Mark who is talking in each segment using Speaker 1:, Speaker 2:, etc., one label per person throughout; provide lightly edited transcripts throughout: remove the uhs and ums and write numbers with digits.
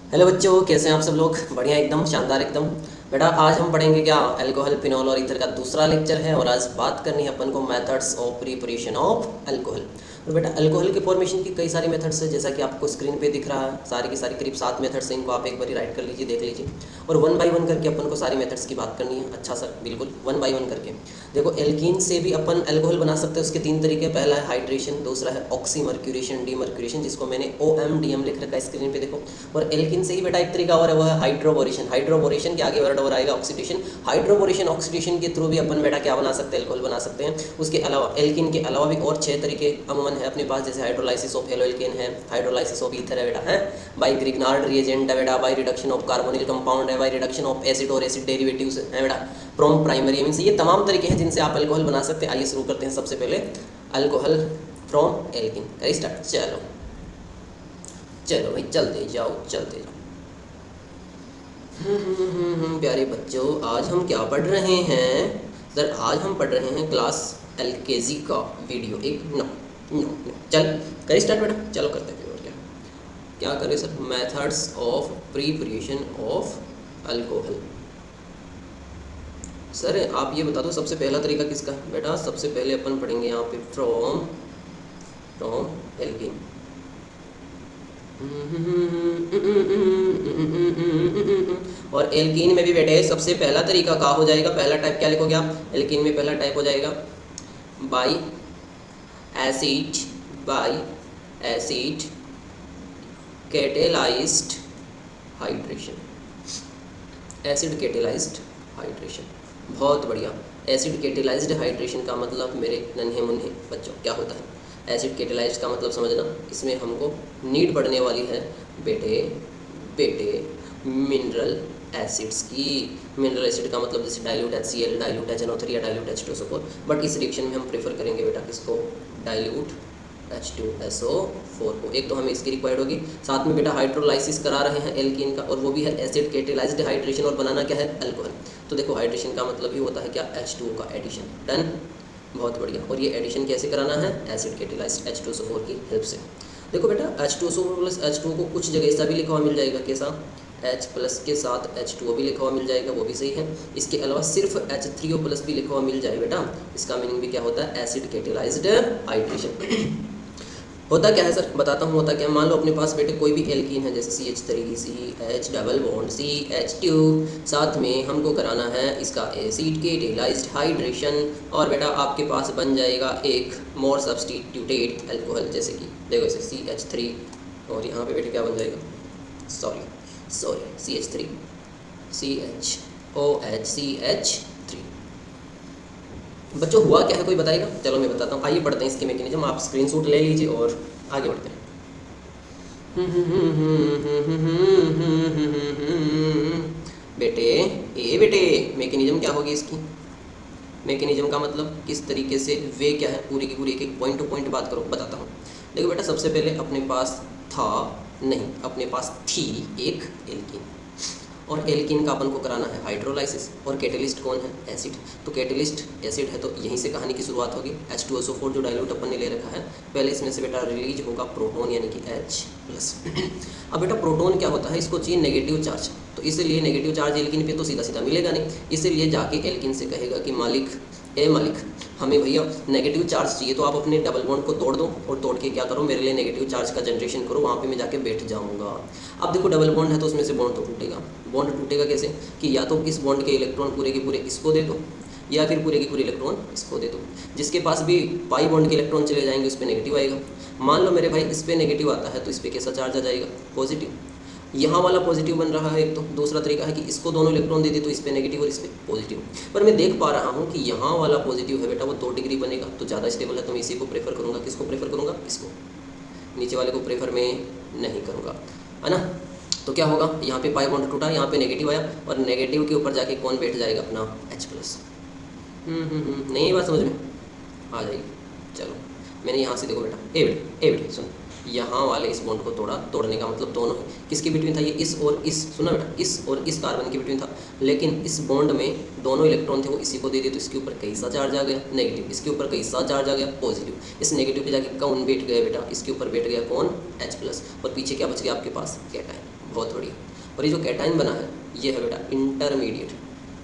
Speaker 1: Hello बच्चों, कैसे हैं आप सब लोग? बढ़िया, एकदम शानदार एकदम। बेटा आज हम पढ़ेंगे क्या? अल्कोहल, फिनॉल और ईथर का दूसरा लेक्चर है और आज बात करनी है अपन को methods of preparation of alcohol. और बेटा अल्कोहल के फॉर्मेशन की कई सारी मेथड्स है, जैसा कि आपको स्क्रीन पे दिख रहा है। सारी की सारी करीब 7 मेथड्स हैं, इनको आप एक बार राइट कर लीजिए, देख लीजिए। और वन बाय वन करके अपन को सारी मेथड्स की बात करनी है। अच्छा सर, बिल्कुल वन बाय वन करके। देखो, एल्कीन से भी अपन अल्कोहल बना सकते हैं। उसके 3 तरीके। पहला है हाइड्रेशन, दूसरा है ऑक्सीमर्क्यूरेशन, डीमर्क्यूरेशन, जिसको मैंने OMDM लिख रखा है स्क्रीन पे देखो। और एल्कीन से ही बेटा एक तरीका और है, वो है हाइड्रोबोरेशन। हाइड्रोबोरेशन के आगे वर्ड और आएगा ऑक्सीडेशन। हाइड्रोबोरेशन ऑक्सीडेशन के थ्रू भी अपन बेटा क्या बना सकते हैं? अल्कोहल बना सकते हैं। उसके अलावा एल्कीन के अलावा भी और 6 तरीके अमूमन है अपने पास, जैसे हाइड्रोलाइसिस ऑफ हेलोएल्केन है, हाइड्रोलाइसिस ऑफ ईथर है बेटा, है बाय ग्रिग्नार्ड रिएजेंट है बेटा, by reduction of carbonyl compound है, बाय रिडक्शन ऑफ एसिड और एसिड डेरिवेटिव्स है बेटा, फ्रॉम प्राइमरी मींस। ये तमाम तरीके हैं जिनसे आप अल्कोहल बना सकते हैं। आइए शुरू करते हैं। सबसे पहले अल्कोहल फ्रॉम एल्कीन, करिए स्टार्ट। चलो चलो भाई, चलते जाओ चलते जाओ। प्यारे बच्चों, आज हम क्या पढ़ रहे हैं सर? आज हम पढ़ रहे हैं क्लास LKG का वीडियो एक। नो नो नो, चल करिए स्टार्ट बेटा, चलो करते हैं। और क्या क्या करें sir? Methods of preparation of alcohol. Sir आप ये बता दो, सबसे पहला तरीका किसका है बेटा? सबसे पहले अपन पढ़ेंगे यहाँ पे फ्रॉम फ्रॉम एल्कीन। और एल्कीन में भी बेटे सबसे पहला तरीका क्या हो जाएगा? पहला टाइप क्या लिखोगे आप एल्कीन में? पहला टाइप हो जाएगा bye acid, bye acid catalysed hydration. Acid catalysed hydration, बहुत बढ़िया। एसिड कैटेलाइज्ड हाइड्रेशन का मतलब मेरे नन्हे मुन्हे बच्चों क्या होता है? एसिड कैटेलाइज्ड का मतलब समझना, इसमें हमको नीड पड़ने वाली है बेटे मिनरल एसिड्स की। मिनरल एसिड का मतलब जैसे डाइल्यूट HCl, डाइल्यूट HNO3 या डाइल्यूट H2SO4। बट इस रिएक्शन में हम प्रेफर करेंगे बेटा किसको? डाइल्यूट H2SO4 को। एक तो हमें इसकी रिक्वायर्ड होगी, साथ में बेटा हाइड्रोलाइसिस करा रहे हैं एल्कीन का, और वो भी है एसिड कैटेलाइज्ड हाइड्रेशन, और बनाना क्या है? अल्कोहल। तो देखो हाइड्रेशन का मतलब ही होता है क्या? H2O का एडिशन। डन, बहुत बढ़िया। और ये एडिशन कैसे कराना है? एसिड कैटेलाइज्ड H2SO4 की हेल्प से। देखो बेटा H2SO4 प्लस H2O को कुछ जगह ऐसा भी लिखा हुआ मिल जाएगा, कैसा? H प्लस के साथ H2O भी लिखा हुआ मिल जाएगा, वो भी सही है। इसके अलावा सिर्फ H3O प्लस भी लिखा हुआ मिल जाए बेटा। इसका मीनिंग भी क्या होता है? Acid catalysed hydration. होता क्या है सर? बताता हूँ होता क्या। मान लो अपने पास बेटे कोई भी एल्कीन है, जैसे CH3, CH double bond CH2, साथ में हमको कराना है इसका एसिड कैटेलाइज्ड हाइड्रेशन, और बेटा आपके पास बन जाएगा एक मोर सब्स्टिट्यूटेड अल्कोहल। जैसे कि देखो इसे CH3, और यहाँ पे बेटे क्या बन जाएगा? Sorry CH3 CHOH CH3। बच्चों हुआ क्या है, कोई बताएगा? चलो मैं बताता हूँ। आइए पढ़ते हैं इसके मैकेनिज्म। आप स्क्रीनशॉट ले लीजिए और आगे बढ़ते हैं। बेटे मैकेनिज्म क्या होगी इसकी? मैकेनिज्म का मतलब किस तरीके से, वे क्या है, पूरी की पूरी एक एक पॉइंट टू पॉइंट बात करो, बताता हूँ। देखो बेटा, सबसे पहले अपने पास था, नहीं अपने पास थी एक एल्कीन, और एल्कीन का अपन को कराना है हाइड्रोलाइसिस। और कैटेलिस्ट कौन है? एसिड। तो कैटेलिस्ट एसिड है, तो यहीं से कहानी की शुरुआत होगी। H2SO4 जो डाइल्यूट अपन ने ले रखा है, पहले इसमें से बेटा रिलीज होगा प्रोटॉन, यानी कि H+। अब बेटा प्रोटॉन क्या होता है? इसको चाहिए नेगेटिव चार्ज, तो इसलिए नेगेटिव चार्ज एल्कीन पे तो सीधा सीधा मिलेगा नहीं, इसलिए जाके एल्कीन से कहेगा कि मालिक हमें भैया नेगेटिव चार्ज चाहिए, तो आप अपने डबल बॉन्ड को तोड़ दो, और तोड़ के क्या करो, मेरे लिए नेगेटिव चार्ज का जनरेशन करो, वहाँ पे मैं जाके बैठ जाऊँगा। अब देखो डबल बॉन्ड है तो उसमें से बॉन्ड तो टूटेगा। बॉन्ड टूटेगा कैसे? कि या तो इस बॉन्ड के इलेक्ट्रॉन पूरे के पूरे इसको दे दो, या फिर पूरे के पूरे इलेक्ट्रॉन इसको दे दो। जिसके पास भी पाई बॉन्ड के इलेक्ट्रॉन चले जाएंगे उस पर नेगेटिव आएगा। मान लो मेरे भाई इस पर नेगेटिव आता है, तो इस पर कैसा चार्ज आ जाएगा? पॉजिटिव। यहाँ वाला पॉजिटिव बन रहा है एक तो। दूसरा तरीका है कि इसको दोनों इलेक्ट्रॉन दे दे, तो इस पे नेगेटिव और इस पे पॉजिटिव। पर मैं देख पा रहा हूँ कि यहाँ वाला पॉजिटिव है बेटा, वो 2 डिग्री बनेगा, तो ज़्यादा स्टेबल है, तो मैं इसी को प्रेफर करूँगा। किसको प्रेफर करूँगा? इसको। नीचे वाले को प्रेफर मैं नहीं करूँगा, है ना। तो क्या होगा? यहाँ पे पाई बॉन्ड टूटा, यहाँ पे नेगेटिव आया, और नेगेटिव के ऊपर जाके कौन बैठ जाएगा? अपना H+। नहीं ये बात समझ में आ जाएगी। चलो मैंने यहाँ से देखो बेटा, ए बेटे सुन, यहाँ वाले इस बॉन्ड को तोड़ा। तोड़ने का मतलब दोनों किसके बिटवीन था? ये इस और इस, सुना बेटा, इस और इस कार्बन के बिटवीन था, लेकिन इस बॉन्ड में दोनों इलेक्ट्रॉन थे, वो इसी को दे दिए, तो इसके ऊपर कैसा चार्ज आ गया? नेगेटिव। इसके ऊपर कैसा चार्ज आ गया? पॉजिटिव। इस नेगेटिव पे जाके कौन बैठ गया बेटा? इसके ऊपर बैठ गया कौन? H+। और पीछे क्या बच गया आपके पास? कैटायन। बहुत बढ़िया। और ये जो कैटाइन बना है ये है बेटा इंटरमीडिएट।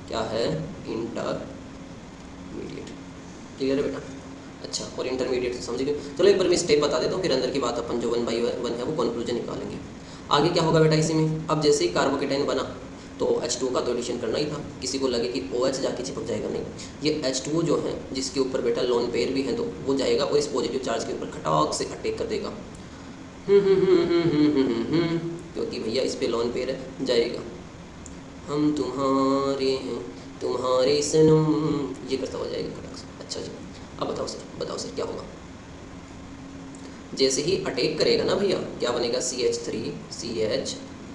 Speaker 1: क्या है? इंटरमीडिएट। क्लियर है बेटा? अच्छा, और इंटरमीडिएट से समझ गए। चलो एक बार मैं स्टेप बता देता हूँ, फिर अंदर की बात अपन जो 1 बाई 1 है वो कंक्लूजन निकालेंगे। आगे क्या होगा बेटा इसी में, अब जैसे ही कार्बोकेटाइन बना तो H2O का तो एडिशन करना ही था। किसी को लगे कि OH जाके चिपक जाएगा, नहीं, ये H2O जो है जिसके ऊपर बेटा लोन पेयर भी है तो वो जाएगा और इस पॉजिटिव चार्ज के ऊपर खटाक से अटैक कर देगा। क्योंकि भैया इस पे लोन पेयर है, जाएगा हम तुम्हारे हैं तुम्हारे सनम, ये करता हुआ जाएगा खटाक से। अच्छा जी, अब बताओ सर क्या होगा? जैसे ही अटैक करेगा ना भैया, क्या बनेगा?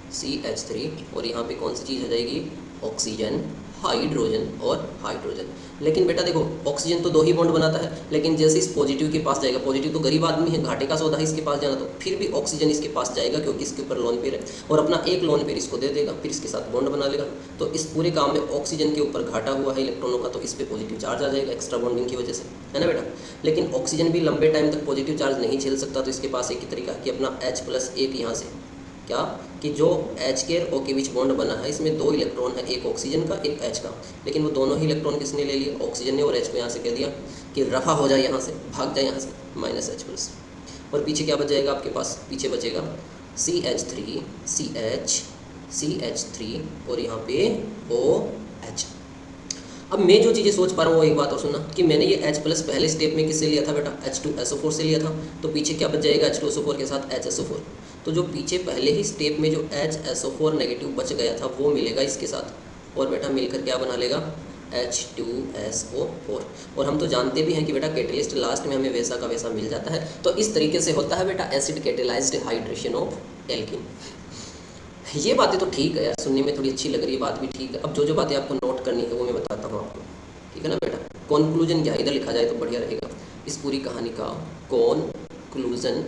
Speaker 1: CH3 और यहाँ पे कौन सी चीज़ आ जाएगी? ऑक्सीजन, हाइड्रोजन और हाइड्रोजन। लेकिन बेटा देखो, ऑक्सीजन तो 2 ही बॉन्ड बनाता है, लेकिन जैसे इस पॉजिटिव के पास जाएगा, पॉजिटिव तो गरीब आदमी है, घाटे का सौदा है इसके पास जाना, तो फिर भी ऑक्सीजन इसके पास जाएगा क्योंकि इसके ऊपर लोन पेयर है, और अपना एक लोन पेयर इसको दे देगा, फिर इसके साथ बॉन्ड बना लेगा। तो इस पूरे काम में ऑक्सीजन के ऊपर घाटा हुआ है इलेक्ट्रॉनों का, तो इस पर पॉजिटिव चार्ज आ जाएगा एक्स्ट्रा बॉन्डिंग की वजह से, है ना बेटा? लेकिन ऑक्सीजन भी लंबे टाइम तक पॉजिटिव चार्ज नहीं झेल सकता, तो इसके पास एक ही तरीका कि अपना H+1 यहाँ से, क्या कि जो H के और O के बीच बॉन्ड बना है इसमें 2 इलेक्ट्रॉन है, एक ऑक्सीजन का एक H का, लेकिन वो दोनों ही इलेक्ट्रॉन किसने ले लिए? ऑक्सीजन ने, और H को यहाँ से कह दिया कि रफा हो जाए, यहाँ से भाग जाए, यहाँ से -H+। और पीछे क्या बच जाएगा आपके पास? पीछे बचेगा CH3 और यहाँ पे OH। अब मैं जो चीज़ें सोच पा रहा हूँ वो एक बात और सुनना कि मैंने ये H+ पहले स्टेप में किससे लिया था बेटा? H2SO4 से लिया था, तो पीछे क्या बच जाएगा? H2SO4 के साथ HSO4। तो जो पीछे पहले ही स्टेप में जो HSO4 नेगेटिव बच गया था वो मिलेगा इसके साथ, और बेटा मिलकर क्या बना लेगा? H2SO4। और हम तो जानते भी हैं कि बेटा कैटेलिस्ट लास्ट में हमें वैसा का वैसा मिल जाता है, तो इस तरीके से होता है बेटा acid catalysed hydration of alkene. ये बातें तो ठीक है यार, सुनने में थोड़ी अच्छी लग रही है, बात भी ठीक है। अब जो बातें आपको नोट करनी है वो मैं बताता हूँ आपको, ठीक है ना बेटा? कॉन्क्लूजन क्या है, इधर लिखा जाए तो बढ़िया रहेगा। इस पूरी कहानी का कॉन्क्लूजन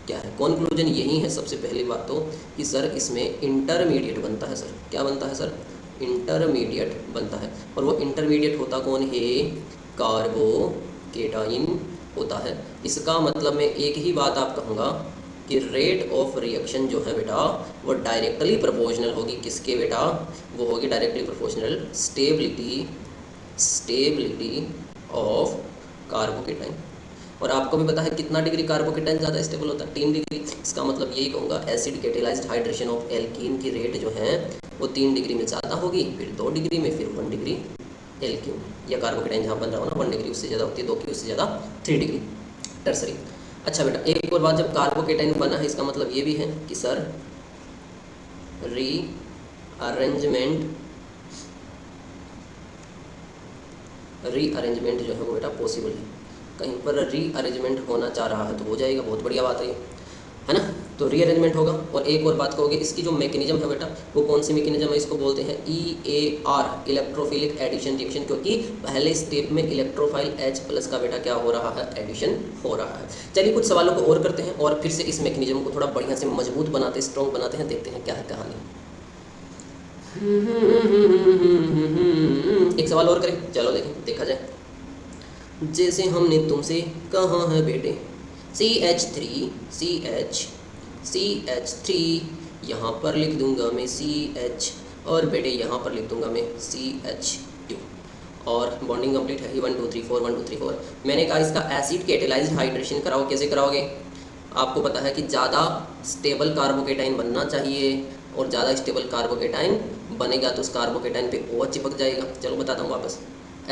Speaker 1: क्या है? कॉन्क्लूजन यही है सबसे पहली बात तो कि सर इसमें इंटरमीडिएट बनता है। सर क्या बनता है? सर इंटरमीडिएट बनता है। और वो इंटरमीडिएट होता कौन है? कार्बोकेटाइन होता है। इसका मतलब मैं एक ही बात आप कहूँगा कि रेट ऑफ रिएक्शन जो है बेटा वो डायरेक्टली प्रोपोर्शनल होगी किसके बेटा? वो होगी directly proportional stability of carbocation. और आपको भी पता है कितना डिग्री कार्बोकेटाइन ज़्यादा स्टेबल होता है? 3 डिग्री। इसका मतलब यही कहूँगा acid catalysed hydration of alkene की रेट जो है वो 3 डिग्री में ज़्यादा होगी, फिर 2 डिग्री में, फिर 1 डिग्री एल्कीन या कार्बोकेटाइन जहाँ बन रहा हो ना 1 डिग्री उससे ज़्यादा होती है, 2 की उससे ज़्यादा 3 डिग्री टर्सरी। अच्छा बेटा एक और बात, जब कार्बोकेटाइन बना है इसका मतलब ये भी है कि सर रीअरेंजमेंट जो है वो बेटा पॉसिबल है। कहीं पर रीअरेंजमेंट होना चाह रहा है तो हो जाएगा, बहुत बढ़िया बात है ना? तो रीअरेंजमेंट होगा। और एक और बात कहोगे इसकी जो मैकेनिज्म है बेटा वो कौन सी मैकेनिज्म है? इसको बोलते हैं EAR, इलेक्ट्रोफिलिक एडिशन रिएक्शन, क्योंकि पहले स्टेप में इलेक्ट्रोफाइल H+ का बेटा क्या हो रहा है? एडिशन हो रहा है। चलिए कुछ सवालों को और करते हैं और फिर से इस मैकेनिज्म को थोड़ा बढ़िया से मजबूत बनाते, स्ट्रॉन्ग बनाते हैं, देखते हैं क्या है कहानी। एक सवाल और करें, चलो देखें, देखा जाए। जैसे हमने तुमसे कहा है बेटे CH3 यहाँ पर लिख दूंगा मैं CH, और बेटे यहाँ पर लिख दूंगा मैं CH2, और बॉन्डिंग कंप्लीट है 1 2 3 4 1 2 3 4। मैंने कहा इसका एसिड कैटेलाइज्ड हाइड्रेशन कराओ, कैसे कराओगे? आपको पता है कि ज़्यादा स्टेबल कार्बोकेटाइन बनना चाहिए, और ज़्यादा स्टेबल कार्बोकेटाइन बनेगा तो उस कार्बोकेटाइन पे OH चिपक जाएगा। चलो बताता हूँ वापस।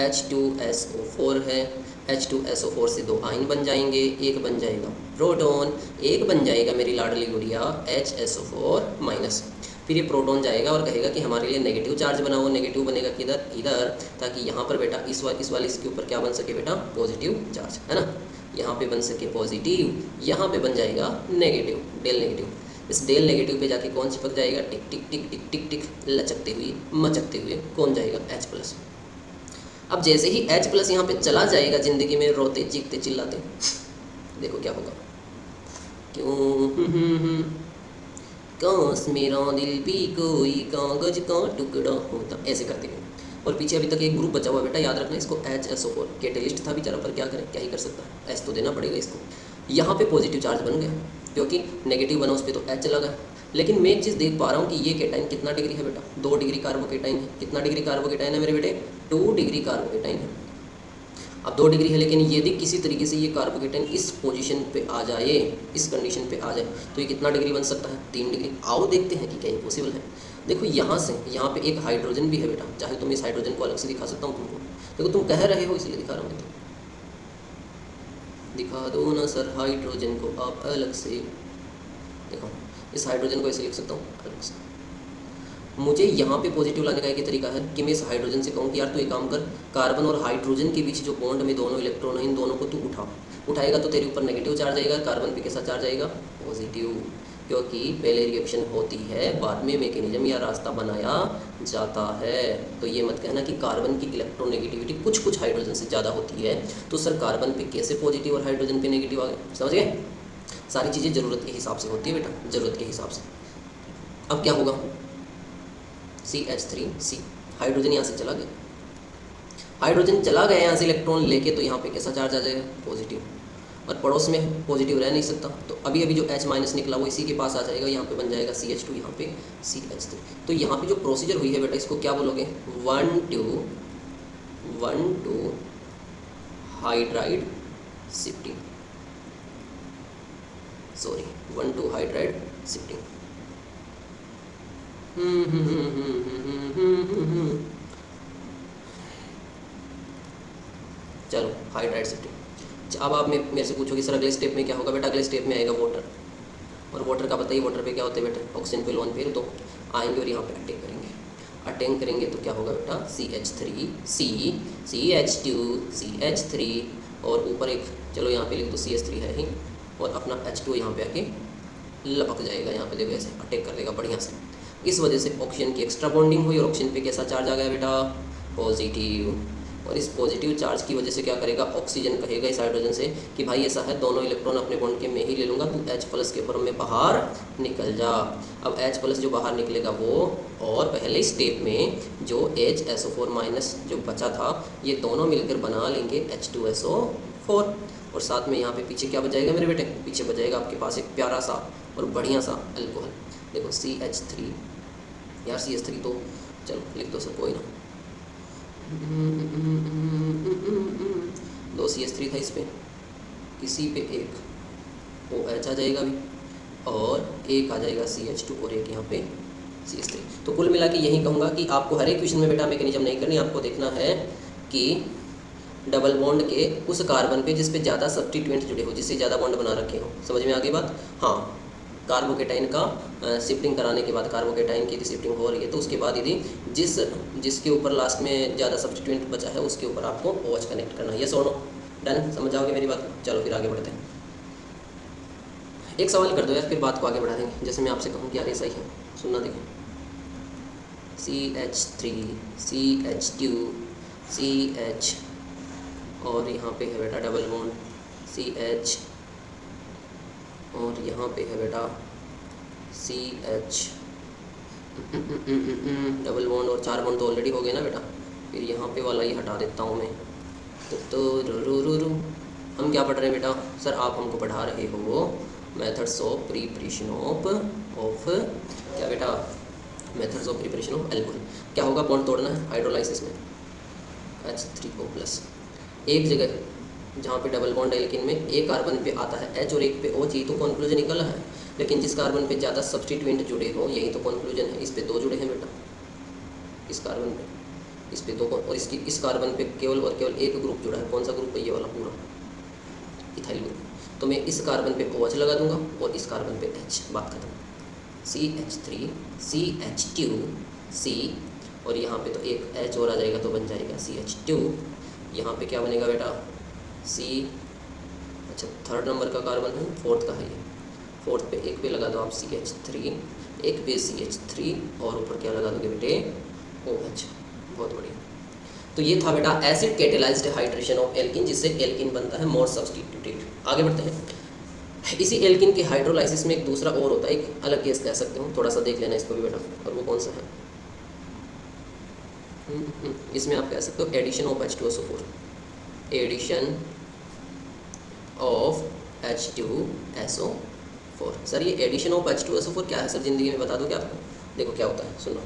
Speaker 1: H2SO4 है, H2SO4 से 2 आयन बन जाएंगे, एक बन जाएगा प्रोटॉन, एक बन जाएगा मेरी लाडली गुड़िया HSO4-। फिर ये प्रोटॉन जाएगा और कहेगा कि हमारे लिए नेगेटिव चार्ज बनाओ, नेगेटिव बनेगा किधर? इधर, ताकि यहाँ पर बेटा इस वाले इसके ऊपर क्या बन सके बेटा? पॉजिटिव चार्ज, है ना? यहाँ पे बन सके पॉजिटिव, यहाँ पे बन जाएगा नेगेटिव, डेल नेगेटिव। इस डेल नेगेटिव पे जाके कौन चिपक जाएगा? टिक टिक टिक टिक टिक टिक लचकते हुए मचकते हुए कौन जाएगा? H+। अब जैसे ही H+ यहाँ पे चला जाएगा ज़िंदगी में, रोते चीखते चिल्लाते, देखो क्या होगा। क्यों काश मेरा दिल भी कोई कागज का टुकड़ा होता, ऐसे करते हुए। और पीछे अभी तक एक ग्रुप बचा हुआ बेटा, याद रखना इसको, HSO4 कैटेलिस्ट था बेचारा, पर क्या करें, क्या ही कर सकता है, H तो देना पड़ेगा इसको। यहाँ पे पॉजिटिव चार्ज बन गया क्योंकि नेगेटिव बना उस पर तो H चला गया। लेकिन मैं एक चीज़ देख पा रहा हूँ कि ये केटाइन कितना डिग्री है बेटा, 2 डिग्री कार्बोकेटाइन है। कितना डिग्री कार्बोकेटाइन है मेरे बेटे, 2 डिग्री कार्बोकेटाइन है। अब 2 डिग्री है, लेकिन यदि किसी तरीके से ये कार्बोकेटाइन इस पोजीशन पे आ जाए, इस कंडीशन पे आ जाए, तो ये कितना डिग्री बन सकता है, 3 डिग्री। आओ देखते हैं कि क्या ये पॉसिबल है। देखो यहाँ से यहाँ पे एक हाइड्रोजन भी है बेटा, चाहे तो मैं इस हाइड्रोजन को अलग से दिखा सकता हूँ तुमको। देखो तुम कह रहे हो इसलिए दिखा रहा हूँ मैं, तो दिखा दो ना सर हाइड्रोजन को आप अलग से। देखो इस हाइड्रोजन को ऐसे लिख सकता हूँ अलग से। मुझे यहाँ पे पॉजिटिव लाने का एक तरीका है कि मैं इस हाइड्रोजन से कहूँ कि यार तू एक काम कर, कार्बन और हाइड्रोजन के बीच जो बॉन्ड में दोनों इलेक्ट्रॉन है, इन दोनों को तू उठाएगा तो तेरे ऊपर नेगेटिव चार्ज आएगा, कार्बन पे कैसा चार्ज आएगा, पॉजिटिव। क्योंकि पहले रिएक्शन होती है, बाद में मैकेनिज्म या रास्ता बनाया जाता है। तो ये मत कहना कि कार्बन की इलेक्ट्रोनेगेटिविटी कुछ हाइड्रोजन से ज़्यादा होती है, तो सर कार्बन पे कैसे पॉजिटिव और हाइड्रोजन पे नेगेटिव आ गए। समझ गए, सारी चीज़ें ज़रूरत के हिसाब से होती है बेटा, ज़रूरत के हिसाब से। अब क्या होगा, CH3C, हाइड्रोजन यहाँ से चला गया, हाइड्रोजन चला गया यहाँ से इलेक्ट्रॉन लेके, तो यहाँ पे कैसा चार्ज आ जाएगा, पॉजिटिव। और पड़ोस में पॉजिटिव रह नहीं सकता, तो अभी अभी जो H माइनस निकला वो इसी के पास आ जाएगा, यहाँ पे बन जाएगा CH2, यहाँ पे CH3। तो यहाँ पे जो प्रोसीजर हुई है बेटा, इसको क्या बोलोगे, 1,2 hydride shifting, sorry 1,2 hydride shifting. चलो हाइड्राइड शिफ्टिंग। अब आप मेरे से पूछोगे सर अगले स्टेप में क्या होगा, बेटा अगले स्टेप में आएगा वाटर, और वाटर का बताइए, वाटर पे क्या होता है बेटा, ऑक्सीजन पे लोन पे, तो आएंगे और यहाँ पे अटैक करेंगे तो क्या होगा बेटा, CH3C, CH2, CH3, और ऊपर एक, चलो यहाँ पे लिख दो CH3 है ही, और अपना H2 यहाँ पे आके लपक जाएगा, यहाँ पे देखो ऐसे अटैक कर देगा बढ़िया से। इस वजह से ऑक्सीजन की एक्स्ट्रा बॉन्डिंग हुई और ऑक्सीजन पे कैसा चार्ज आ गया बेटा, पॉजिटिव। और इस पॉजिटिव चार्ज की वजह से क्या करेगा, ऑक्सीजन कहेगा इस हाइड्रोजन से कि भाई ऐसा है, दोनों इलेक्ट्रॉन अपने बॉन्ड के मैं ही ले लूँगा, तू H+ के फॉर्म में बाहर निकल जा। अब H+ जो बाहर निकलेगा वो, और पहले स्टेप में जो HSO4- जो बचा था, ये दोनों मिलकर बना लेंगे H2SO4, और साथ में यहाँ पे पीछे क्या बचाएगा मेरे बेटे, पीछे बचाएगा आपके पास एक प्यारा सा और बढ़िया सा अल्कोहल। देखो CH3, यार CH3 तो चलो लिख दो सर, कोई ना, 2 CH3 था, इस पे किसी पे एक OH आ जाएगा अभी, और एक आ जाएगा CH2, और एक यहाँ पे CH3। तो कुल मिला के यही कहूँगा कि आपको हर एक क्वेश्चन में बेटा मैकेनिज्म नहीं करनी, आपको देखना है कि डबल बॉन्ड के उस कार्बन पे जिस पे ज़्यादा सब्स्टिट्यूएंट जुड़े हो, जिससे ज़्यादा बॉन्ड बना रखे हो। समझ में आ गई बात, हाँ। कार्बोकेटाइन का शिफ्टिंग कराने के बाद, कार्बोकेटाइन की यदि शिफ्टिंग हो रही है, तो उसके बाद यदि जिसके ऊपर लास्ट में ज़्यादा सब्स्टिट्यूएंट बचा है उसके ऊपर आपको OH कनेक्ट करना है। यस और नो, डन, समझ आओगे मेरी बात। चलो फिर आगे बढ़ते हैं। एक सवाल कर दो यार, फिर बात को आगे बढ़ा देंगे। जैसे मैं आपसे कहूँ कि यार ये सही है, सुनना देखो, CH3, CH2, CH, और यहाँ पे है बेटा डबल बॉन्ड CH, और यहाँ पे है बेटा CH, डबल बॉन्ड और 4 बॉन्ड तो ऑलरेडी हो गए ना बेटा, फिर यहाँ पे वाला ये हटा देता हूँ मैं। तो रू हम क्या पढ़ रहे हैं बेटा, सर आप हमको पढ़ा रहे हो मेथड्स ऑफ प्रिपरेशन ऑफ क्या बेटा, methods of preparation of alcohol. क्या होगा, बॉन्ड तोड़ना है हाइड्रोलाइसिस में, H3O+, एक जगह जहाँ पे डबल बॉन्ड एल्किन में एक कार्बन पे आता है H और एक पे O, यही तो कॉन्क्लूजन निकला है। लेकिन जिस कार्बन पे ज़्यादा सब्स्टिट्यूएंट जुड़े हो, यही तो कॉन्क्लूजन है। इस पे 2 जुड़े हैं बेटा, इस कार्बन पे, इस पे 2, और इस कार्बन पे केवल और केवल एक ग्रुप जुड़ा है। कौन सा ग्रुप है, ये वाला पूरा इथाइल ग्रुप। तो मैं इस कार्बन पे OH लगा दूंगा और इस कार्बन पे H, बात खत्म। CH3, CH2, C, और यहाँ पे तो एक H और आ जाएगा तो बन जाएगा CH2। यहाँ पे क्या बनेगा बेटा, C, अच्छा 3rd नंबर का कार्बन है, 4th का है ये, 4th पे एक पे लगा दो आप CH3, एक पे CH3, और ऊपर क्या लगा दोगे बेटे, OH। बहुत बढ़िया। तो ये था बेटा acid catalysed hydration of alkene, जिससे एल्किन बनता है मोर सब्स्टिट्यूटेड। आगे बढ़ते हैं। इसी एल्किन के हाइड्रोलाइसिस में एक दूसरा और होता है, एक अलग केस कह सकते हो, थोड़ा सा देख लेना इसको भी बेटा, और वो कौन सा है, इसमें आप कह सकते हो addition of H2SO4, addition of H2SO4। 4। Sir ये एडिशन ऑफ H2SO4 क्या है सर, ज़िंदगी में बता दो क्या आपको। देखो क्या होता है, सुनो।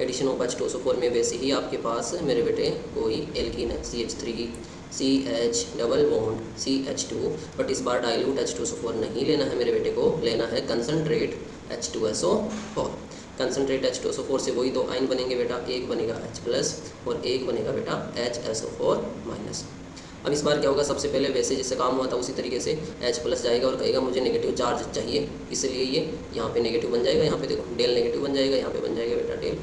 Speaker 1: एडिशन ऑफ H2SO4 में वैसे ही आपके पास मेरे बेटे कोई एल्कीन है CH3 CH double bond CH2, but इस बार डाइल्यूट H2SO4 नहीं लेना है मेरे बेटे को, लेना है कंसनट्रेट H2SO4। कंसनट्रेट H2SO4 से वही दो आयन बनेंगे बेटा, एक बनेगा H+ और एक बनेगा बेटा HSO4-। अब इस बार क्या होगा, सबसे पहले वैसे जैसे काम हुआ था उसी तरीके से H+ जाएगा और कहेगा मुझे नेगेटिव चार्ज चाहिए, इसलिए ये यहाँ पे नेगेटिव बन जाएगा, यहाँ पे देखो डेल नेगेटिव बन जाएगा, यहाँ पे बन जाएगा बेटा डेल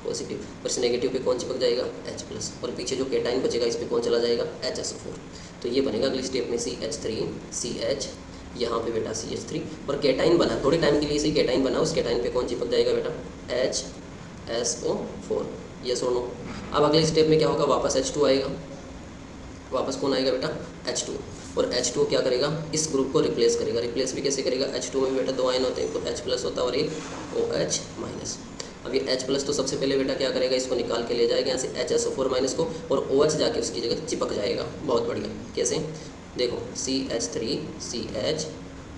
Speaker 1: पॉजिटिव, और इस नेगेटिव पे कौन चिपक जाएगा H+, और पीछे जो केटाइन बचेगा इस पे कौन चला जाएगा HSO4। तो ये बनेगा अगले स्टेप में CH3 CH, यहाँ पे बेटा CH3, और केटाइन बना थोड़े टाइम के लिए सही केटाइन बना, उस केटाइन पे कौन चिपक जाएगा बेटा HSO4। यस और नो। अब अगले स्टेप में क्या होगा, वापस H2 आएगा, वापस कौन आएगा बेटा H2, और H2 क्या करेगा, इस ग्रुप को रिप्लेस करेगा। रिप्लेस भी कैसे करेगा, H2 में बेटा दो आयन होते हैं, एक तो H+ होता है और एक OH-। अब ये H+ तो सबसे पहले बेटा क्या करेगा, इसको निकाल के ले जाएगा यहाँ से HSO4- को, और OH जाके उसकी जगह चिपक जाएगा। बहुत बढ़िया, कैसे देखो CH3 CH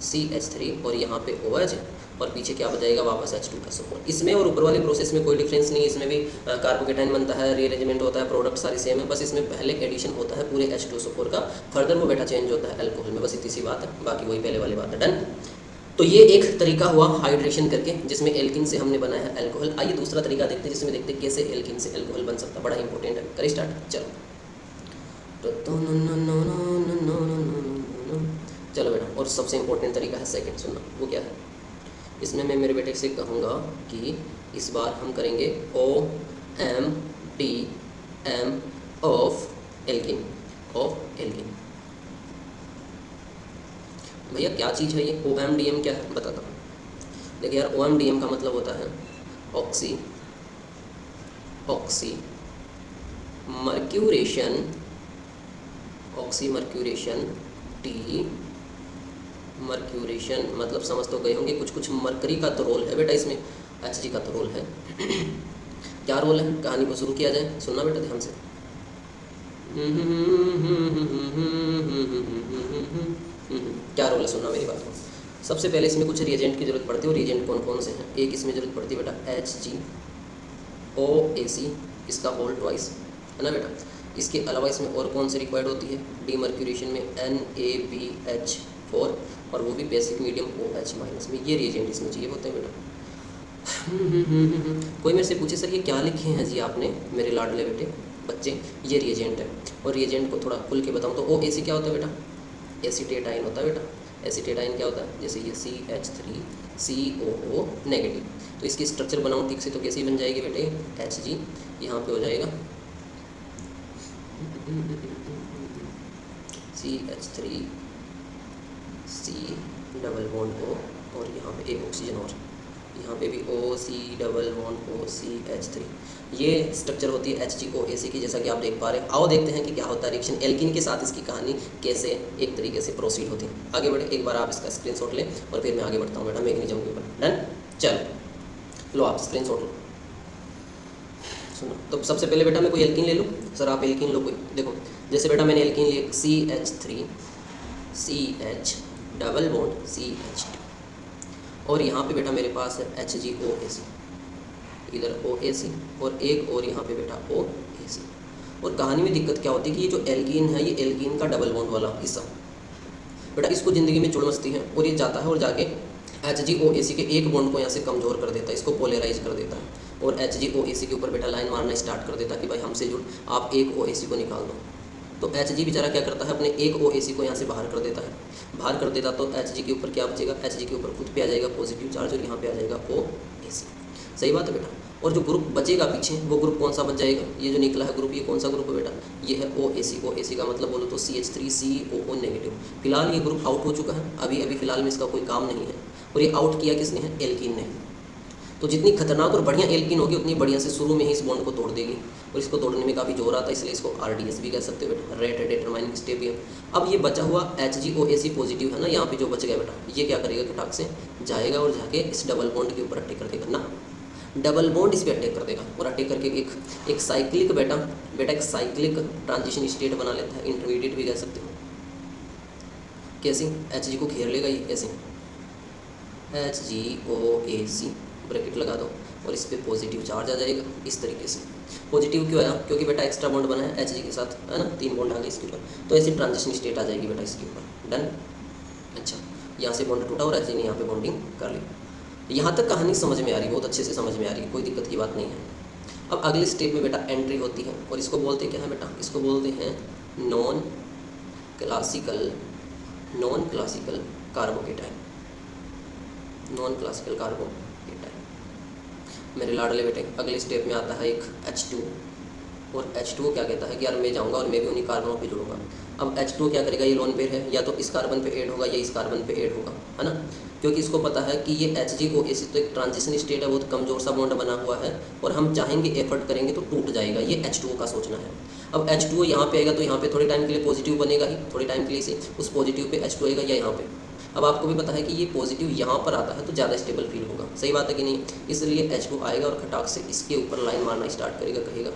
Speaker 1: CH3 और यहाँ पे OH, और पीछे क्या बचाएगा वापस H2SO4। इसमें और ऊपर वाले प्रोसेस में कोई डिफरेंस नहीं है, इसमें भी कार्बोकेटाइन बनता है, रीअरेंजमेंट होता है, प्रोडक्ट सारी सेम है, बस इसमें पहले एडिशन होता है पूरे H2SO4 का, फर्दर वो बेटा चेंज होता है अल्कोहल में, बस इतनी सी बात है, बाकी वही पहले वाली बात है। डन। तो ये एक तरीका हुआ हाइड्रेशन करके, जिसमें एल्किन से हमने बनाया है अल्कोहल। आइए दूसरा तरीका देखते हैं, जिसमें देखते हैं कैसे एल्किन से अल्कोहल बन सकता है, बड़ा इंपॉर्टेंट है। करें स्टार्ट, चलो बेटा। और सबसे इंपॉर्टेंट तरीका है सेकंड, सुनना वो क्या है। इसमें मैं मेरे बेटे से कहूँगा कि इस बार हम करेंगे OMDM ऑफ एल्किन, भैया क्या चीज़ है ये OMDM क्या है बताता हूँ। देखिए यार, OMDM का मतलब होता है ऑक्सी मर्क्यूरेशन टी मर्क्यूरेशन, मतलब समझ तो गए होंगे, कुछ मरकरी का तो रोल है बेटा इसमें, Hg का तो रोल है। क्या रोल है, कहानी को शुरू किया जाए, सुनना बेटा ध्यान से। क्या रोल है, सुनना मेरी बात को। सबसे पहले इसमें कुछ रिएजेंट की जरूरत पड़ती है, और रिएजेंट कौन कौन से हैं। एक इसमें जरूरत पड़ती है बेटा HgOAc, इसका होल ट्वाइस है ना बेटा। इसके अलावा इसमें और कौन सी रिक्वायर्ड होती है, डीमर्क्यूरेशन में NaBH4, और वो भी बेसिक मीडियम OH- में। ये रिएजेंट इसमें चाहिए होते हैं बेटा। कोई मेरे से पूछे सर ये क्या लिखे हैं जी आपने मेरे लाडले बेटे बच्चे, ये रिएजेंट है। और रिएजेंट को थोड़ा खुल के बताऊँ तो OAc क्या होता है बेटा, एसीटेट आयन होता है बेटा। एसीटेट आयन क्या होता है, जैसे ये CH3 COO नेगेटिव, तो इसकी स्ट्रक्चर बनाऊँ ठीक से तो कैसी बन जाएगी बेटे, Hg, यहाँ पे हो जाएगा CH3 C double bond O, और यहाँ पे एक ऑक्सीजन, और यहाँ पे भी OC double bond O CH3। ये स्ट्रक्चर होती है HgOAc की, जैसा कि आप देख पा रहे हैं। आओ देखते हैं कि क्या होता है रिएक्शन एल्किन के साथ, इसकी कहानी कैसे एक तरीके से प्रोसीड होती है। आगे बढ़े, एक बार आप इसका स्क्रीनशॉट लें और फिर मैं आगे बढ़ता हूँ बेटा मैग्नीशियम के ऊपर। डन, चलो लो आप स्क्रीनशॉट लो। सुनो, तो सबसे पहले बेटा मैं कोई एल्किन ले लूँ। सर आप एल्किन लो कोई, देखो जैसे बेटा मैंने एल्किन लिया CH3 CH double bond CH2, और यहाँ पे बेटा मेरे पास है HgOAc, इधर OAc, और एक और यहाँ पे बेटा OAc। और कहानी में दिक्कत क्या होती है कि ये जो एल्कीन है, ये एल्कीन का डबल बॉन्ड वाला हिस्सा बेटा, इसको ज़िंदगी में चुड़ मचती है, और ये जाता है और जाके HgOAc के एक बॉन्ड को यहाँ से कमज़ोर कर देता है, इसको पोलराइज कर देता है, और HgOAc के ऊपर बेटा लाइन मारना स्टार्ट कर देता है कि भाई हमसे जुड़, आप एक OAc को निकाल दो। तो Hg बेचारा क्या करता है, अपने एक OAc को यहाँ से बाहर कर देता है। बाहर कर देता तो Hg के ऊपर क्या बचेगा, Hg के ऊपर खुद पे आ जाएगा पॉजिटिव चार्ज, और यहाँ पे आ जाएगा OAc। सही बात है बेटा। और जो ग्रुप बचेगा पीछे, वो ग्रुप कौन सा बच जाएगा, ये जो निकला है ग्रुप, ये कौन सा ग्रुप है बेटा, ये है OAc। OAc का मतलब बोलो तो CH3 COO नेगेटिव। फिलहाल ये ग्रुप आउट हो चुका है, अभी फिलहाल में इसका कोई काम नहीं है, और ये आउट किया किसने है, एल्कीन ने। तो जितनी खतरनाक और बढ़िया एल्कीन होगी, उतनी बढ़िया से शुरू में ही इस बॉन्ड को तोड़ देगी, और इसको तोड़ने में काफ़ी जोर आता है, इसलिए इसको RDS भी कह सकते हो बेटा, रेट डिटरमाइनिंग स्टेप है। अब ये बचा हुआ HgOAc पॉजिटिव है ना, यहाँ पे जो बच गया बेटा, ये क्या करेगा, फटाक से जाएगा और जाके इस डबल बॉन्ड के ऊपर अटैक कर देगा ना, डबल बॉन्ड इस पर अटैक कर देगा, और अटैक करके एक साइक्लिक बेटा एक साइक्लिक ट्रांजिशन स्टेट बना लेता है, इंटरमीडिएट भी कह सकते हो। कैसे, Hg को घेर लेगा ये, कैसे HgOAc ब्रैकेट लगा दो और इस पर पॉजिटिव चार्ज आ जाएगा इस तरीके से। पॉजिटिव क्यों आया? क्योंकि बेटा एक्स्ट्रा बॉन्ड बना है Hg के साथ, है ना, 3 बॉन्ड आ गए इसके ऊपर, तो ऐसी ट्रांजिशन स्टेट आ जाएगी बेटा इसके ऊपर। डन। अच्छा, यहाँ से बॉन्ड टूटा और Hg ने यहाँ पे बॉन्डिंग कर ली। यहाँ तक कहानी समझ में आ रही है, बहुत अच्छे से समझ में आ रही है, कोई दिक्कत की बात नहीं है। अब अगले स्टेप में बेटा एंट्री होती है और इसको बोलते क्या है बेटा? इसको बोलते हैं non classical carbocation. Non classical carbocation मेरे लाडले बेटे। अगले स्टेप में आता है एक H2 और H2 क्या कहता है कि यार मैं जाऊंगा और मैं भी उन्हीं कार्बनों पे जुड़ूंगा। अब H2 क्या करेगा? ये लोन पेयर है, या तो इस कार्बन पे ऐड होगा या इस कार्बन पे ऐड होगा, है ना, क्योंकि इसको पता है कि ये HgOAc तो एक ट्रांजिशन स्टेट है, बहुत कमज़ोर सा बॉन्ड बना हुआ है और हम चाहेंगे एफर्ट करेंगे तो टूट जाएगा, ये H2O का सोचना है। अब H2O यहाँ पे आएगा तो यहाँ पे थोड़े टाइम के लिए पॉजिटिव बनेगा ही, थोड़े टाइम के लिए से उस पॉजिटिव पे H2 आएगा या यहाँ पे। अब आपको भी पता है कि ये पॉजिटिव यहाँ पर आता है तो ज़्यादा स्टेबल फील होगा, सही बात है कि नहीं? इसलिए H2 आएगा और खटाक से इसके ऊपर लाइन मारना स्टार्ट करेगा, कहेगा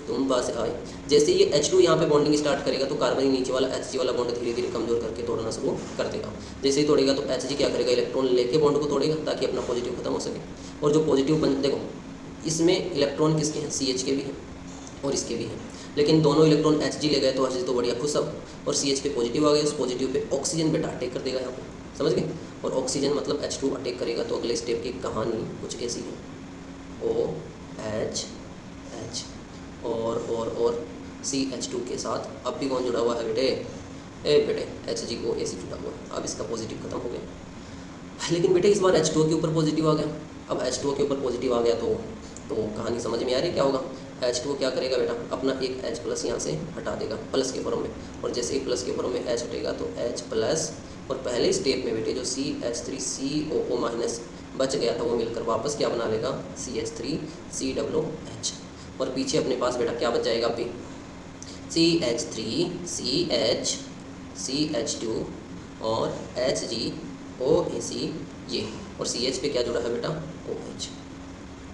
Speaker 1: तुम पास आए। जैसे ये H2 यहाँ पे बॉन्डिंग स्टार्ट करेगा तो कार्बन नीचे वाला Hg वाला बॉन्ड धीरे धीरे कमजोर करके तोड़ना शुरू कर देगा। जैसे ही तोड़ेगा तो Hg क्या करेगा? इलेक्ट्रॉन लेके बॉन्ड को तोड़ेगा ताकि अपना पॉजिटिव खत्म हो सके। और जो पॉजिटिव देखो इसमें इलेक्ट्रॉन किसके हैं? CH के भी हैं और इसके भी हैं, लेकिन दोनों इलेक्ट्रॉन Hg ले गए तो Hg तो बढ़िया खुश अब, और CH पे पॉजिटिव आ गए, उस पॉजिटिव पे ऑक्सीजन बेटा अटैक कर देगा यहाँ पे, समझ गए? और ऑक्सीजन मतलब H2 अटैक करेगा। तो अगले स्टेप की कहानी कुछ ऐसी है, OH और CH2 के साथ अब भी कौन जुड़ा हुआ है बेटे? बेटे HgOAc जुड़ा हुआ है। अब इसका पॉजिटिव खत्म हो गया, लेकिन बेटे इस बार H2 के ऊपर पॉजिटिव आ गया। अब H2 के ऊपर पॉजिटिव आ गया तो कहानी समझ में आ रही है क्या होगा? H2 क्या करेगा बेटा? अपना एक H प्लस यहाँ से हटा देगा प्लस के फॉर्म में, और जैसे ही प्लस के फॉर्म में H हटेगा तो H प्लस, और पहले स्टेप में बेटे जो CH3COO माइनस बच गया था वो मिलकर वापस क्या बना लेगा? CH3COOH, और पीछे अपने पास बेटा क्या बच जाएगा? अभी CH3CH CH2 और HgOAc ये, और CH पे क्या जुड़ा है बेटा? OH।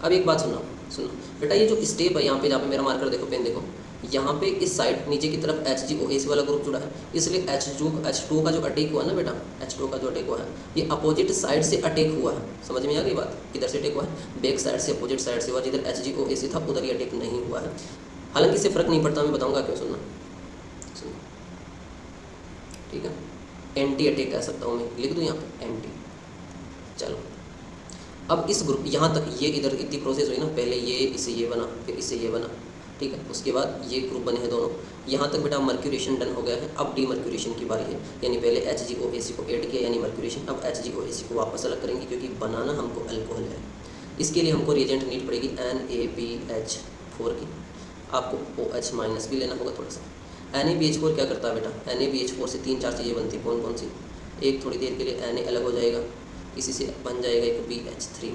Speaker 1: अब एक बात सुनो बेटा, ये जो स्टेप है यहाँ पे, जहाँ पे मेरा मार्कर देखो, पेन देखो, यहाँ पे इस साइड नीचे की तरफ HgOAc वाला ग्रुप जुड़ा है, इसलिए H2 का जो अटैक हुआ ना बेटा, H2 का जो अटैक हुआ है ये अपोजिट साइड से अटैक हुआ है। समझ में आ गई बात? किधर से अटैक हुआ है? बैक साइड से, अपोजिट साइड से हुआ। जिधर HgOAc था उधर ये अटैक नहीं हुआ है। हालांकि इससे फ़र्क नहीं पड़ता, मैं बताऊँगा क्यों। सुनना, ठीक है? एंटी अटैक कह सकता हूँ मैं, लिख दूँ यहाँ पर एंटी। चलो अब इस ग्रुप यहाँ तक ये इधर इतनी प्रोसेस हुई ना, पहले ये इससे ये बना, फिर इससे ये बना, ठीक है, उसके बाद ये ग्रुप बने हैं दोनों। यहाँ तक बेटा मर्क्यूरेशन डन हो गया है। अब डीमर्क्यूरेशन की बारी है, यानी पहले HgOAc को ऐड किया यानी मर्क्यूरेशन, अब HgOAc को वापस अलग करेंगे क्योंकि बनाना हमको अल्कोहल है। इसके लिए हमको रिएजेंट नीड पड़ेगी NaBH4 की। आपको OH माइनस भी लेना होगा थोड़ा सा। NaBH4 क्या करता है बेटा? NaBH4 से 3-4 चीज़ें बनती हैं। कौन कौन सी? एक थोड़ी देर के लिए Na अलग हो जाएगा, इसी से बन जाएगा एक BH3,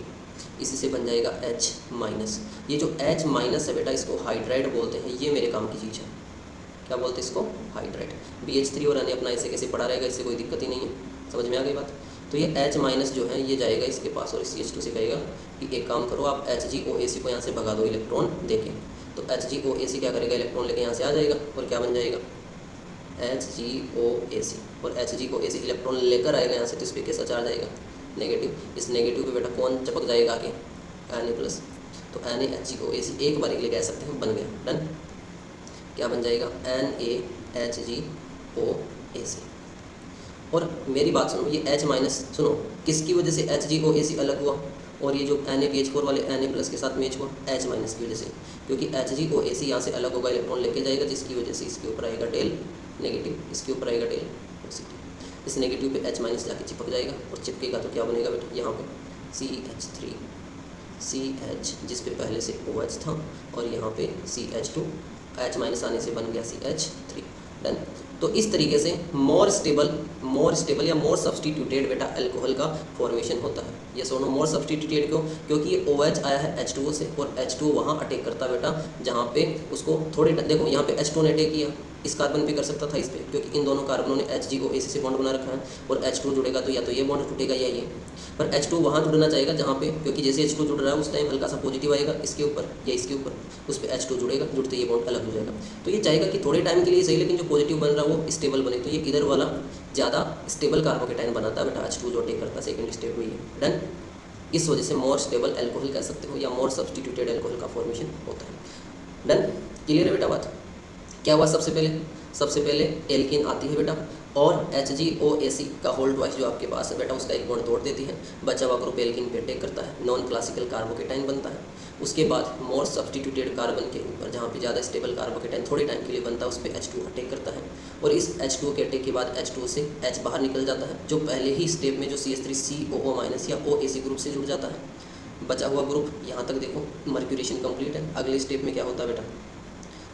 Speaker 1: इसी से बन जाएगा H माइनस। ये जो H माइनस है बेटा इसको हाइड्राइड बोलते हैं, ये मेरे काम की चीज़ है। क्या बोलते हैं इसको? हाइड्राइड। BH3 और Na अपना ऐसे कैसे पड़ा रहेगा, इससे कोई दिक्कत ही नहीं है। समझ में आ गई बात? तो ये H माइनस जो है ये जाएगा इसके पास और CH2 से कहेगा कि एक काम करो, आप HgOAc को यहाँ से भगा दो इलेक्ट्रॉन देके। तो HgOAc क्या करेगा? इलेक्ट्रॉन लेके यहाँ से आ जाएगा और क्या बन जाएगा? HgOAc। और HgOAc इलेक्ट्रॉन लेकर आएगा यहाँ से, तो इस पर कैसा चार्ज आएगा? नेगेटिव। इस नेगेटिव पे बेटा कौन चपक जाएगा आगे? Na plus. तो NaHgOAc एक बार के लिए कह सकते हैं बन गया। डन। क्या बन जाएगा? NaHgOAc। और मेरी बात सुनो, ये H माइनस सुनो, किसकी वजह से HgOAc अलग हुआ और ये जो NaBH4 वाले Na प्लस के साथ मैच हुआ? H माइनस की वजह से, क्योंकि HgOAc यहाँ से अलग होगा, इलेक्ट्रॉन लेके जाएगा, जिसकी वजह से इसके ऊपर आएगा टेल नेगेटिव, इसके ऊपर आएगा टेल पॉजिटिव। इस नेगेटिव पे H माइनस जाके चिपक जाएगा और चिपकेगा तो क्या बनेगा बेटा? यहाँ पे CH3CH, जिस पे पहले से OH था, और यहाँ पे CH2, H माइनस आने से बन गया CH3। डन। तो इस तरीके से मोर स्टेबल या मोर सब्सटीट्यूटेड बेटा अल्कोहल का फॉर्मेशन होता है। ये सोनो मोर सब्सटीट्यूटेड क्यों? क्योंकि ये OH आया है H2O से, और H2O वहाँ अटैक करता बेटा जहाँ पे उसको थोड़े, देखो यहाँ पे H2 ने अटैक किया, इस कार्बन पे कर सकता था इस पे, क्योंकि इन दोनों कार्बनों ने HgOAc से बॉन्ड बना रखा है, और H2 जुड़ेगा तो या तो ये बॉन्ड टूटेगा या ये, पर H2 वहाँ जुड़ना चाहेगा जहाँ पे, क्योंकि जैसे H2 जुड़ रहा है उस टाइम हल्का सा पॉजिटिव आएगा इसके ऊपर या इसके ऊपर, उस पर H2 जुड़ेगा, जुड़ते ये बॉन्ड अलग हो जाएगा। तो ये चाहेगा कि थोड़े टाइम के लिए सही, लेकिन जो पॉजिटिव बन रहा है वो स्टेबल बने, तो ये इधर वाला ज़्यादा स्टेबल कार्बोकेटाइन बनाता है बेटा H2 जो टेक करता है सेकेंड स्टेप में ये डन। इस वजह से मोर स्टेबल एल्कोहल कह सकते हो या मोर सब्सटीट्यूटेड एल्कोहल का फॉर्मेशन होता है। डन, क्लियर है बेटा बात। क्या हुआ सबसे पहले एल्कीन आती है बेटा और HgOAC का होल ट्वाइस जो आपके पास है बेटा उसका एक बॉन्ड तोड़ देती है, बचा हुआ ग्रुप एल्कीन पे अटैक करता है, नॉन क्लासिकल कार्बोकेटाइन बनता है। उसके बाद मोर सब्सटीट्यूटेड कार्बन के ऊपर जहाँ पे ज़्यादा स्टेबल कार्बोकेटाइन थोड़े टाइम के लिए बनता है उस पर H2 अटैक करता है और इस H2 के अटैक के बाद H2 से H बाहर निकल जाता है जो पहले ही स्टेप में जो CH3COO- या OAC ग्रुप से जुड़ जाता है। बचा हुआ ग्रुप यहाँ तक देखो मर्क्यूरेशन कंप्लीट है। अगले स्टेप में क्या होता है बेटा,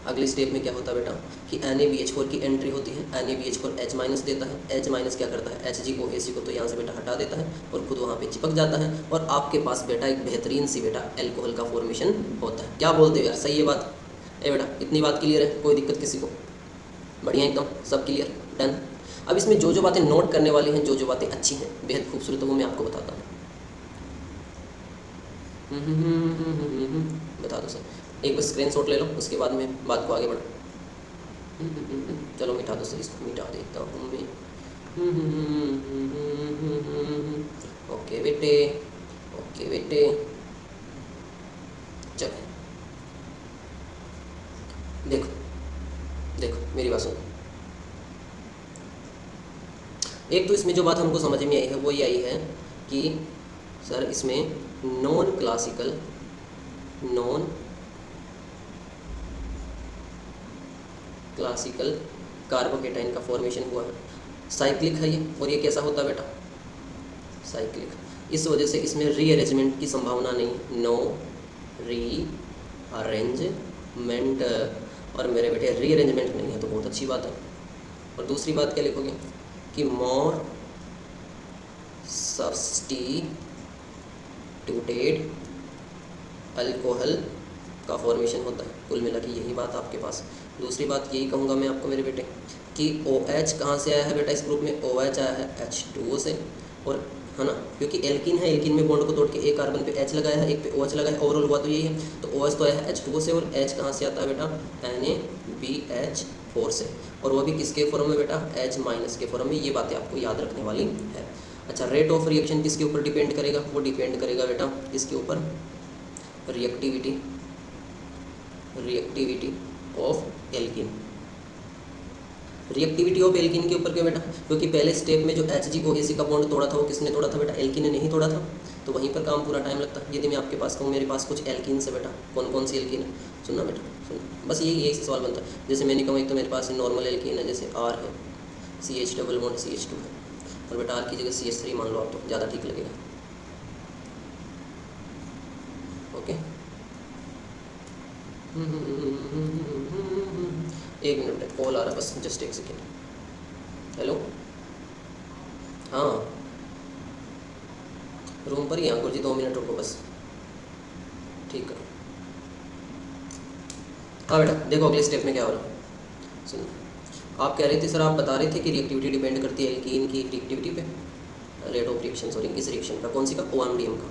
Speaker 1: अगले स्टेप में क्या होता है बेटा कि NaBH4 की एंट्री होती है, NaBH4 H- देता है, H- क्या करता है HgOAC को तो यहाँ से बेटा हटा देता है और खुद वहाँ पे चिपक जाता है और आपके पास बेटा एक बेहतरीन सी बेटा एल्कोहल का फॉर्मेशन होता है। क्या बोलते हो यार, सही है बात ए बेटा, इतनी बात क्लियर है, कोई दिक्कत किसी को, बढ़िया एकदम सब क्लियर डन। अब इसमें जो बातें नोट करने वाली हैं, जो बातें अच्छी हैं बेहद खूबसूरत वो मैं आपको बताता हूँ। बता दो सर, एक बस स्क्रीनशॉट ले लो उसके बाद में बात को आगे बढ़ो। चलो मिटा दो सर, इसको मिटा देता हूँ मैं। ओके बेटे, ओके बेटे, चलो देखो देखो मेरी बात सुनो। एक तो इसमें जो बात हमको समझ में आई है वो ये आई है कि सर इसमें नॉन क्लासिकल कार्बोकेटाइन का फॉर्मेशन हुआ है, साइक्लिक है ये। और ये कैसा होता है बेटा, साइक्लिक। इस वजह से इसमें रीअरेंजमेंट की संभावना नहीं, नो रीअरेंजमेंट। और मेरे बेटे रीअरेंजमेंट नहीं है तो बहुत अच्छी बात है। और दूसरी बात क्या लिखोगे कि मोर सब्सटीट्यूटेड अल्कोहल का फॉर्मेशन होता है। कुल मिला के यही बात आपके पास। दूसरी बात यही कहूँगा मैं आपको मेरे बेटे कि OH कहाँ से आया है बेटा, इस ग्रुप में OH आया है H2O से, और है ना, क्योंकि एल्कीन है, एल्कीन में बॉन्ड को तोड़ के एक कार्बन पे H लगाया है, एक पे OH लगाया है, ओवरऑल हुआ तो यही है। तो OH तो आया है H2O से और H कहाँ से आता है बेटा, NaBH4 से, और वो भी किसके फॉर्म में बेटा, H- के फॉर्म में। ये बातें आपको याद रखने वाली है। अच्छा, रेट ऑफ रिएक्शन किसके ऊपर डिपेंड करेगा, वो डिपेंड करेगा बेटा इसके ऊपर reactivity of alkene. Reactivity of alkene के ऊपर क्यों बेटा, क्योंकि पहले स्टेप में जो HgOAC का बॉन्ड तोड़ा था वो किसने तोड़ा था बेटा, एल्कीन ने नहीं तोड़ा था, तो वहीं पर काम पूरा टाइम लगता है। यदि मैं आपके पास कहूँ मेरे पास कुछ एल्कीन से बेटा, कौन कौन सी एल्कीन है, सुनना बेटा सुनना, बस यही सवाल बनता है। जैसे मैंने कहूँ एक तो मेरे पास नॉर्मल एल्कीन है, जैसे R है, CH डबल बॉन्ड CH2 है, और बेटा R की जगह CH3 मान लो आप, तो ज़्यादा ठीक लगेगा। ओके, एक मिनट कॉल आ रहा है, बस जस्ट एक सेकेंड। हेलो, हाँ रूम पर ही हैं गुरुजी, 2 मिनट रुको बस, ठीक है। हाँ बेटा देखो अगले स्टेप में क्या हो रहा है, सुनो। आप कह रहे थे सर, आप बता रहे थे कि रिएक्टिविटी डिपेंड करती है एल्कीन की रिएक्टिविटी पे, रेट ऑफ रिएक्शन, सॉरी इस रिएक्शन का, कौन सी का, OMDM का।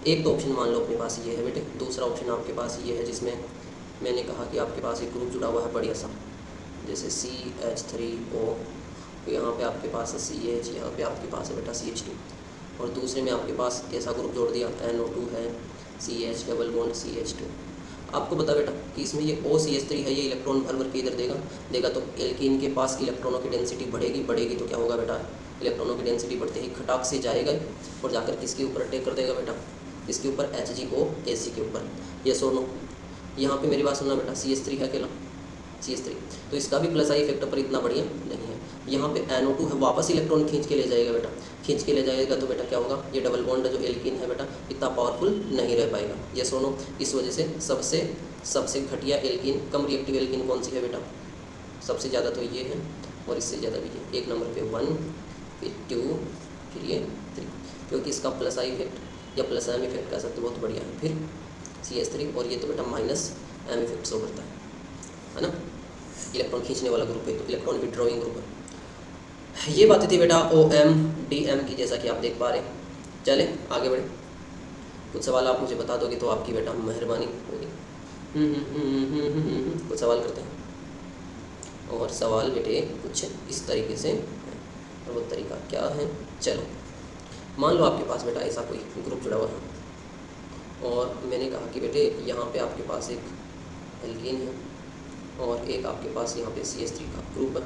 Speaker 1: एक तो ऑप्शन मान लो अपने पास ये है बेटे, दूसरा ऑप्शन आपके पास ये है जिसमें मैंने कहा कि आपके पास एक ग्रुप जुड़ा हुआ है बढ़िया सा, जैसे CH3O, यहाँ पे आपके पास है CH, यहाँ पे आपके पास है बेटा CH2, और दूसरे में आपके पास कैसा ग्रुप जोड़ दिया, NO2 है, CH डबल बॉन्ड CH2। आपको पता बेटा कि इसमें ये OCH3 है, ये इलेक्ट्रॉन भर के इधर देगा तो एल्कीन के पास इलेक्ट्रॉनों की डेंसिटी बढ़ेगी तो क्या होगा बेटा, इलेक्ट्रॉनों की डेंसिटी बढ़ते ही खटाक से जाएगा और जाकर किसके ऊपर अटैक कर देगा बेटा, इसके ऊपर HgOAC के ऊपर। ये सोनो यहाँ पे मेरी बात सुनना बेटा, CH3 है अकेला, CH3, तो इसका भी प्लस आई इफेक्ट पर इतना बढ़िया नहीं है। यहाँ पे NO2 है, वापस इलेक्ट्रॉन खींच के ले जाएगा बेटा, खींच के ले जाएगा तो बेटा क्या होगा, ये डबल बॉन्ड जो एल्कीन है बेटा इतना पावरफुल नहीं रह पाएगा। ये सोनो, इस वजह से सबसे घटिया एल्कीन, कम रिएक्टिव एल्कीन कौन सी है बेटा, सबसे ज़्यादा तो ये है और इससे ज़्यादा भी है, एक नंबर पे 1, फिर 2, फिर ये 3, क्योंकि इसका प्लस आई इफेक्ट या प्लस एम इफेक्ट कह सकते बहुत बढ़िया है। फिर CH3, और ये तो बेटा माइनस एम इफेक्ट शो करता है ना, इलेक्ट्रॉन खींचने वाला ग्रुप है तो इलेक्ट्रॉन विड्रॉइंग ग्रुप है। ये बातें थी बेटा OMDM की, जैसा कि आप देख पा रहे हैं। चले आगे बढ़े, कुछ सवाल आप मुझे बता दोगे तो आपकी बेटा मेहरबानी होगी। कुछ सवाल करते हैं, और सवाल बेटे कुछ इस तरीके से, वो तरीका क्या है। चलो मान लो आपके पास बेटा ऐसा कोई ग्रुप जुड़ा हुआ है और मैंने कहा कि बेटे यहाँ पे आपके पास एक एल्कीन है और एक आपके पास यहाँ पे CH3 का ग्रुप है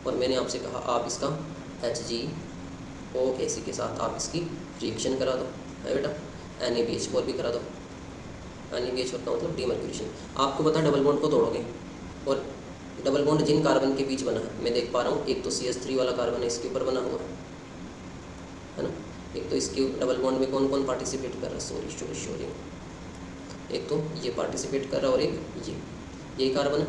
Speaker 1: और मैंने आपसे कहा आप इसका HgOAc के साथ आप इसकी रिएक्शन करा दो, है बेटा। NaBH4 भी करा दो। NaBH4 का मतलब डीमर्क्यूरेशन। आपको पता डबल बॉन्ड को तोड़ोगे और डबल बॉन्ड जिन कार्बन के बीच बना है मैं देख पा रहा हूँ, एक तो CH3 वाला कार्बन है इसके ऊपर बना हुआ है ना, एक तो इसके डबल बॉन्ड में कौन कौन पार्टिसिपेट कर रहा है, सॉरी एक तो ये पार्टिसिपेट कर रहा है और एक ये कार्बन है।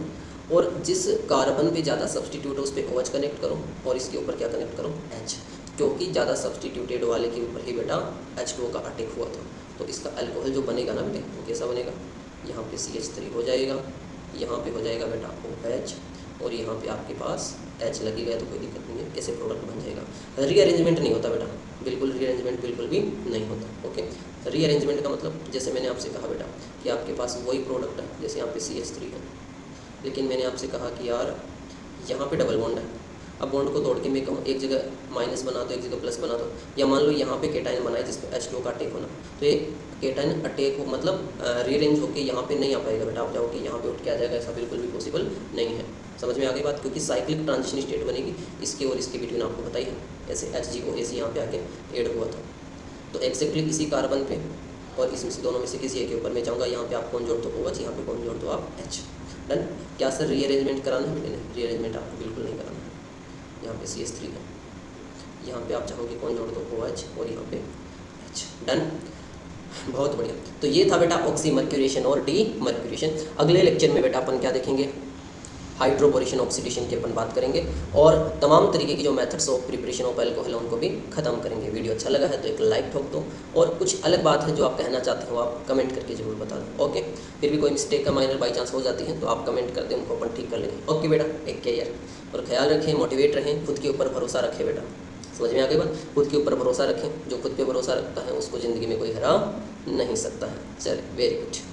Speaker 1: और जिस कार्बन पे ज़्यादा सब्सटीट्यूट है उस पर OH कनेक्ट करो और इसके ऊपर क्या कनेक्ट करो, H, क्योंकि ज़्यादा सब्सटीट्यूटेड वाले के ऊपर ही बेटा H2O का अटैक हुआ था। तो इसका अल्कोहल जो बनेगा ना बेटे वो कैसा बनेगा, यहाँ पे CH3 हो जाएगा, यहाँ पे हो जाएगा बेटा OH और यहाँ पे आपके पास H लगी गया तो कोई दिक्कत नहीं है, ऐसे प्रोडक्ट बन जाएगा। रीअरेंजमेंट नहीं होता बेटा, बिल्कुल रीअरेंजमेंट बिल्कुल भी नहीं होता। ओके, रीअरेंजमेंट का मतलब जैसे मैंने आपसे कहा बेटा कि आपके पास वही प्रोडक्ट है, जैसे यहाँ पे CH3 है लेकिन मैंने आपसे कहा कि यार यहाँ पे डबल बॉन्ड है। अब बॉन्ड को तोड़ के मैं कहूँ एक जगह माइनस बना दो एक जगह प्लस बना दो, या मान लो यहाँ पे केटाइन बनाए जिस पे H2O का अटैक होना, तो ये केटाइन अटैक हो मतलब रीअरेंज होकर यहाँ पे नहीं आ पाएगा बेटा। आप जाओगे यहाँ पे उठ के आ जाएगा, ऐसा बिल्कुल भी पॉसिबल नहीं है। समझ में आ गई बात, क्योंकि साइक्लिक ट्रांजिशन स्टेट बनेगी इसके और इसके बिटवीन, आपको पता ही है। ऐसे HgOAc यहाँ पे आके ऐड हुआ था, तो एक्जैक्टली इसी कार्बन पे और इसमें से दोनों में से किसी एक के ऊपर मैं चाहूँगा यहाँ पे आप कौन जोड़ दो OH, यहाँ पे कौन जोड़ दो आप H। डन। क्या सर रीअरेंजमेंट कराना है बेटे? नहीं, रीअरेंजमेंट आपको बिल्कुल नहीं कराना है। यहाँ पे CH3 है, यहाँ पे आप चाहोगे कौन जोड़ दो OH और यहाँ पे H। डन, बहुत बढ़िया। तो ये था बेटा ऑक्सीमर्क्यूरेशन और डीमर्क्यूरेशन। अगले लेक्चर में बेटा अपन क्या देखेंगे, हाइड्रोपोरेशन ऑक्सीडेशन की अपन बात करेंगे और तमाम तरीके की जो methods of preparation of alcohol उनको भी खत्म करेंगे। वीडियो अच्छा लगा है तो एक लाइक ठोक दो और कुछ अलग बात है जो आप कहना चाहते हो आप कमेंट करके जरूर बता दो। ओके, फिर भी कोई मिस्टेक का माइनर बाई चांस हो जाती है तो आप कमेंट कर दें, उनको अपन ठीक कर लेंगे। ओके बेटा, टेक केयर और ख्याल रखें, मोटिवेट रहें, खुद के ऊपर भरोसा रखें बेटा। समझ में आ गई बात, खुद के ऊपर भरोसा रखें, जो खुद पे भरोसा रखता है उसको ज़िंदगी में कोई हरा नहीं सकता है। चलिए, वेरी गुड।